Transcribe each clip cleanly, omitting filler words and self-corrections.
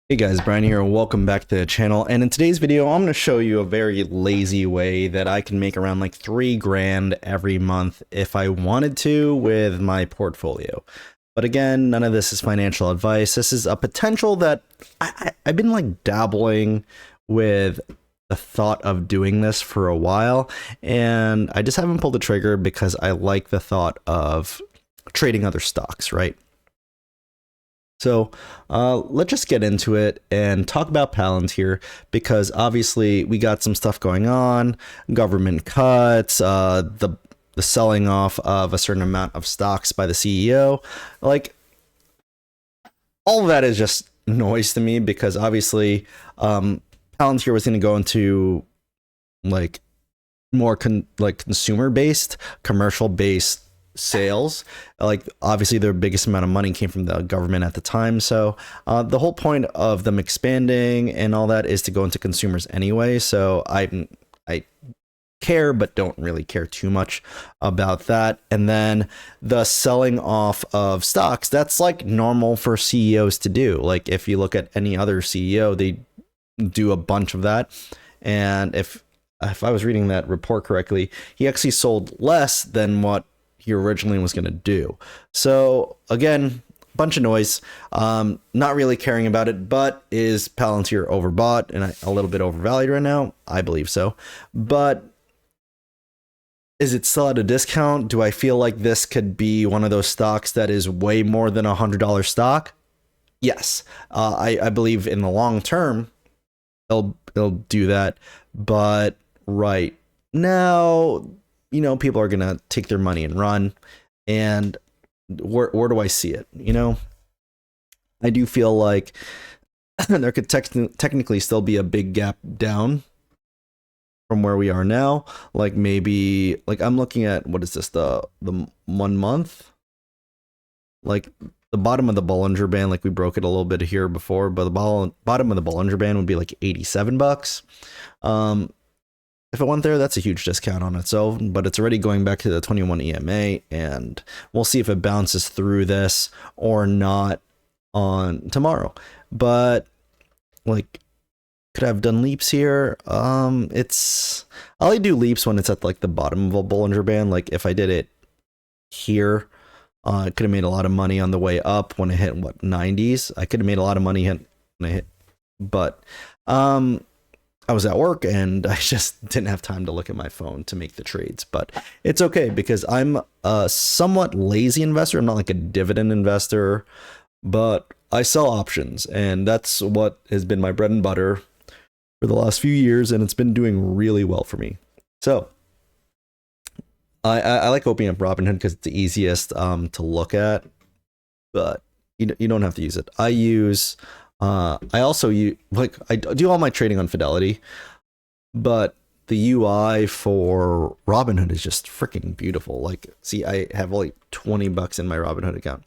Hey guys, Brian here, and welcome back to the channel. And in today's video, I'm going to show you a very lazy way that I can make around like 3 grand every month if I wanted to with my portfolio. But again, none of this is financial advice. This is a potential that I've been like dabbling with the thought of doing this for a while, and I just haven't pulled the trigger because I like the thought of trading other stocks, right? So let's just get into it and talk about Palantir, because obviously we got some stuff going on, government cuts, the selling off of a certain amount of stocks by the CEO. Like, all of that is just noise to me, because obviously Palantir was going to go into like more consumer based, commercial based sales. Like, obviously their biggest amount of money came from the government at the time, so the whole point of them expanding and all that is to go into consumers anyway. So I care, but don't really care too much about that. And then the selling off of stocks, that's like normal for CEOs to do. Like, if you look at any other CEO, they do a bunch of that. And if I was reading that report correctly, he actually sold less than what he originally was going to do. So again, bunch of noise, not really caring about it. But is Palantir overbought and a little bit overvalued right now? I believe so. But is it still at a discount? Do I feel like this could be one of those stocks that is way more than $100 stock? Yes. I believe in the long term it'll do that. But right now, you know, people are gonna take their money and run. And where do I see it? You know, I do feel like there could technically still be a big gap down from where we are now. Like, maybe, like, I'm looking at, what is this, the 1 month, like the bottom of the Bollinger Band. Like, we broke it a little bit here before, but the bottom of the Bollinger Band would be like $87. If it went there, that's a huge discount on its own, but it's already going back to the 21 EMA, and we'll see if it bounces through this or not on tomorrow. But, like, could I have done leaps here? I only do leaps when it's at like the bottom of a Bollinger Band. Like, if I did it here, I could have made a lot of money on the way up when it hit, what, 90s. I could have made a lot of money when I hit, but I was at work and I just didn't have time to look at my phone to make the trades. But it's okay, because I'm a somewhat lazy investor. I'm not like a dividend investor, but I sell options, and that's what has been my bread and butter for the last few years, and it's been doing really well for me. So I like opening up Robinhood because it's the easiest to look at, but you don't have to use it. I also use, like, I do all my trading on Fidelity, but the UI for Robinhood is just freaking beautiful. Like, see, I have like $20 in my Robinhood account.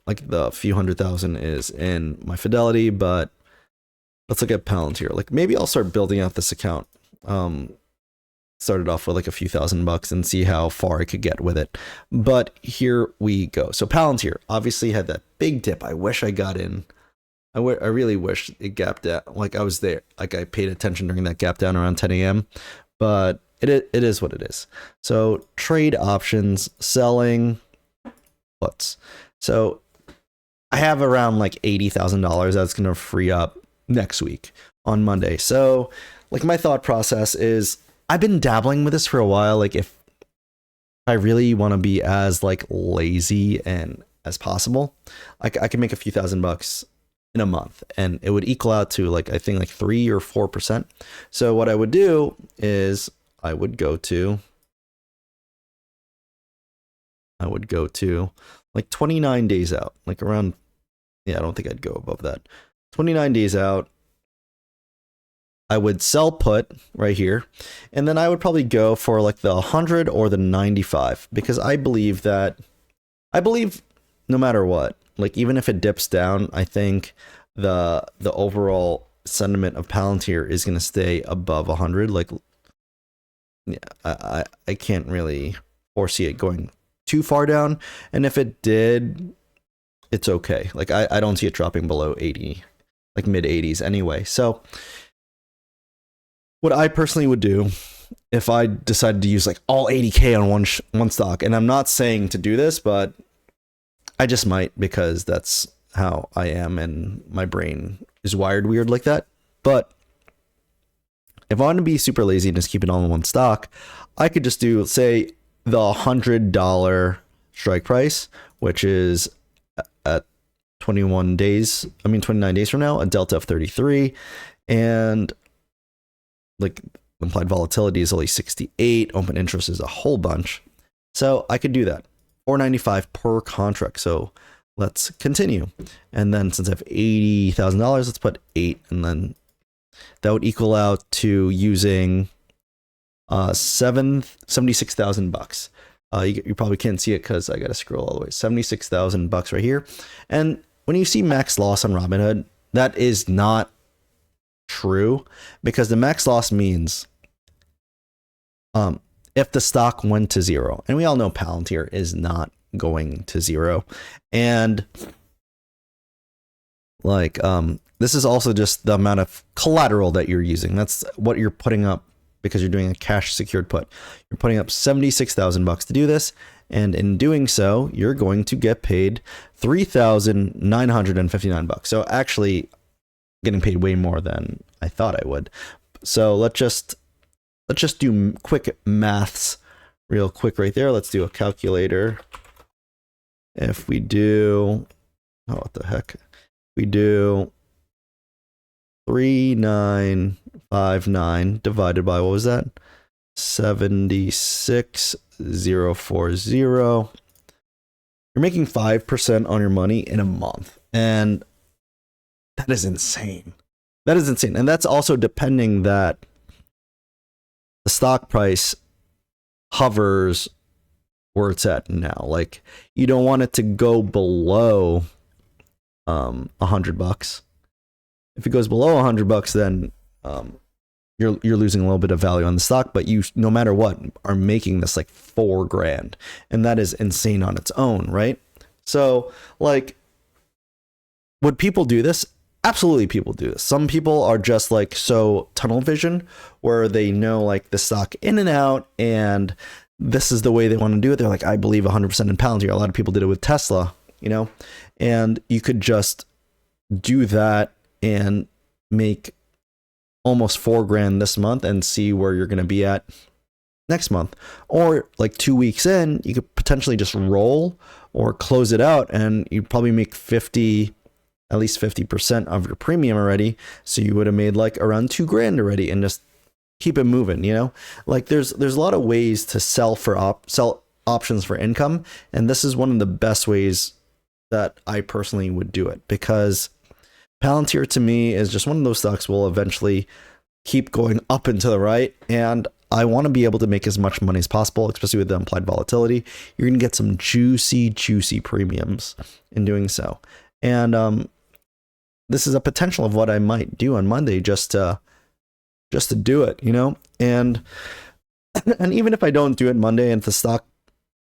Like, the few $100,000 is in my Fidelity, but let's look at Palantir. Like, maybe I'll start building out this account. Started off with like a few $1,000 and see how far I could get with it. But here we go. So Palantir obviously had that big dip. I wish I got in. I really wish it gapped out. Like, I was there. Like, I paid attention during that gap down around 10 a.m. But it is what it is. So trade options, selling puts. So I have around like $80,000 that's going to free up next week on Monday. So, like, my thought process is, I've been dabbling with this for a while. Like, if I really want to be as like lazy and as possible, I can make a few $1,000 in a month, and it would equal out to, like, I think like 3 or 4%. So what I would do is I would go to like 29 days out, like around, yeah, I don't think I'd go above that. 29 days out, I would sell put right here, and then I would probably go for like the 100 or the 95, because I believe no matter what, like, even if it dips down, I think the overall sentiment of Palantir is going to stay above 100. Like, yeah, I can't really foresee it going too far down, and if it did, it's okay. Like, I don't see it dropping below 80 like mid 80s anyway. So what I personally would do if I decided to use like all 80K on one stock, and I'm not saying to do this, but I just might, because that's how I am and my brain is wired weird like that. But if I want to be super lazy and just keep it all in one stock, I could just do, say, the $100 strike price, which is at 29 days from now, a delta of 33, and like implied volatility is only 68, open interest is a whole bunch. So I could do that. $495 per contract. So let's continue. And then since I have $80,000, let's put 8, and then that would equal out to using $76,000. You probably can't see it because I got to scroll all the way. $76,000 right here. And when you see max loss on Robinhood, that is not true, because the max loss means if the stock went to zero, and we all know Palantir is not going to zero, and like this is also just the amount of collateral that you're using. That's what you're putting up, because you're doing a cash secured put. You're putting up $76,000 to do this, and in doing so, you're going to get paid $3,959. So actually, getting paid way more than I thought I would. So let's just do quick maths real quick right there. Let's do a calculator. If we do, oh, what the heck? We do 3,959 divided by, what was that? 76,040. You're making 5% on your money in a month. And that is insane. That is insane. And that's also depending that the stock price hovers where it's at now. Like, you don't want it to go below $100. If it goes below $100, then you're losing a little bit of value on the stock, but you, no matter what, are making this like $4,000, and that is insane on its own, right? So, like, would people do this? Absolutely, people do this. Some people are just like so tunnel vision, where they know like the stock in and out, and this is the way they want to do it. They're like, I believe 100% in Palantir. A lot of people did it with Tesla, you know, and you could just do that and make almost $4,000 this month and see where you're going to be at next month. Or like 2 weeks in, you could potentially just roll or close it out, and you probably make at least 50% of your premium already. So you would have made like around $2,000 already, and just keep it moving, you know? Like there's a lot of ways to sell options for income. And this is one of the best ways that I personally would do it, because Palantir to me is just one of those stocks will eventually keep going up and to the right. And I want to be able to make as much money as possible, especially with the implied volatility. You're going to get some juicy premiums in doing so. And this is a potential of what I might do on Monday, just to do it, you know? And even if I don't do it Monday, and if the stock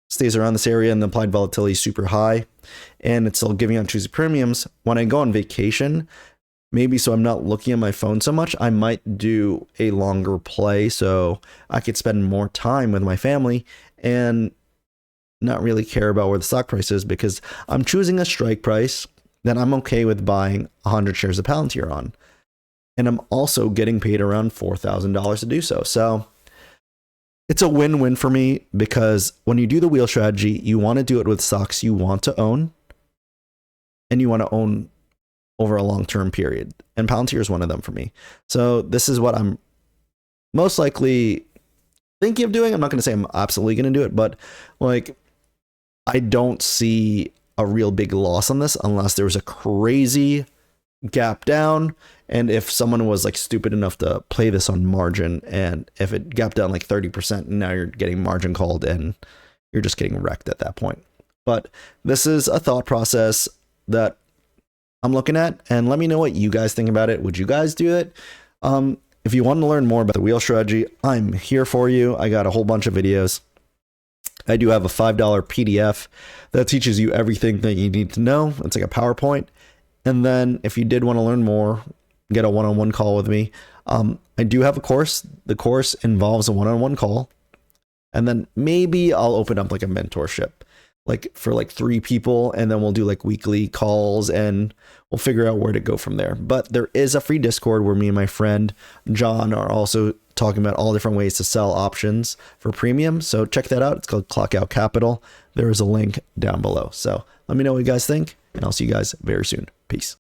stays around this area and the implied volatility is super high and it's still giving out juicy premiums, when I go on vacation, maybe so I'm not looking at my phone so much, I might do a longer play so I could spend more time with my family and not really care about where the stock price is, because I'm choosing a strike price that I'm okay with buying 100 shares of Palantir on. And I'm also getting paid around $4,000 to do so. So it's a win-win for me, because when you do the wheel strategy, you want to do it with stocks you want to own, and you want to own over a long-term period. And Palantir is one of them for me. So this is what I'm most likely thinking of doing. I'm not going to say I'm absolutely going to do it, but like, I don't see a real big loss on this unless there was a crazy gap down. And if someone was like stupid enough to play this on margin, and if it gapped down like 30%, and now you're getting margin called and you're just getting wrecked at that point. But this is a thought process that I'm looking at, and let me know what you guys think about it. Would you guys do it? If you want to learn more about the wheel strategy, I'm here for you. I got a whole bunch of videos. I do have a $5 PDF that teaches you everything that you need to know. It's like a PowerPoint. And then if you did want to learn more, get a one-on-one call with me. I do have a course. The course involves a one-on-one call. And then maybe I'll open up like a mentorship, like for like 3 people. And then we'll do like weekly calls and we'll figure out where to go from there. But there is a free Discord where me and my friend John are also talking about all different ways to sell options for premium. So check that out. It's called Clockout Capital. There is a link down below. So let me know what you guys think, and I'll see you guys very soon. Peace.